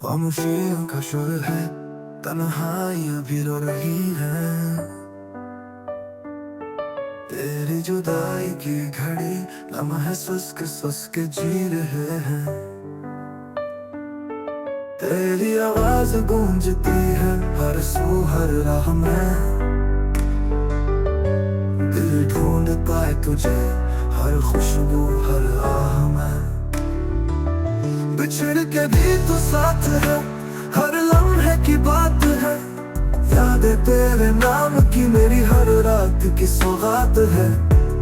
खामोशियों का शोर है, तन्हाइयां भी रो रही हैं। तेरी जुदाई की घड़ी लम्हे सुस्क सुस्क जी रहे हैं। तेरी आवाज गूंजती है हर सू हर राह में। दिल ढूंढ पाए तुझे हर खुशबू हर आह में। बिछड़ के भी तू साथ है, हर लम्हे की बात है। यादें तेरे नाम की मेरी हर रात की सौगात है।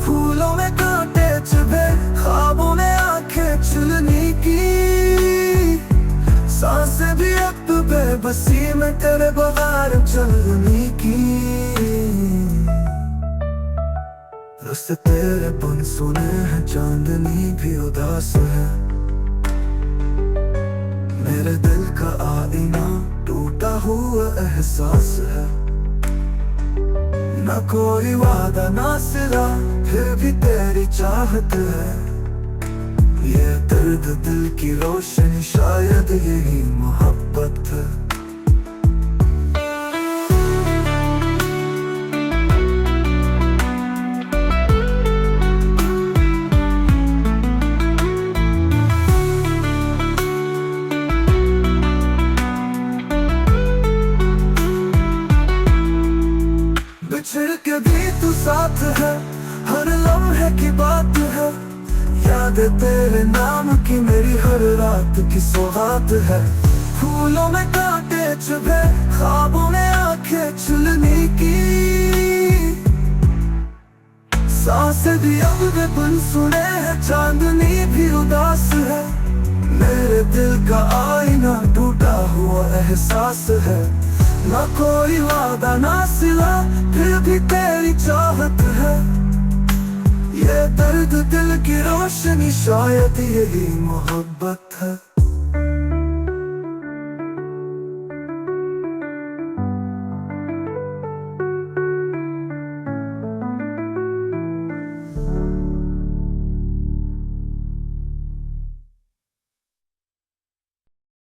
फूलों में कांटे चुभे, ख्वाबों में आंखें चुलनी की। सांसें भी अब बेबसी में तेरे बगैर चलनी की। रास्ते तेरे बन सुने हैं, चांदनी भी उदास है। मेरे दिल का आईना टूटा हुआ एहसास है। न कोई वादा ना सिला, फिर भी तेरी चाहत है। ये दर्द दिल की रोशनी, शायद यही मोहब्बत है। बिछड़ के भी तू साथ है, हर लम्हे की बात है। यादें तेरे नाम की मेरी हर रात की सौगात है। फूलों में कांटे चुभे, ख्वाबों में आंखें चुलनी की। सांसें भी अब बन सुने हैं, चांदनी भी उदास है। मेरे दिल का आईना टूटा हुआ एहसास है। ना कोई वादा ना सिला, फिर भी तेरी चाहत है। ये दर्द दिल की रोशनी, शायद यही मोहब्बत है।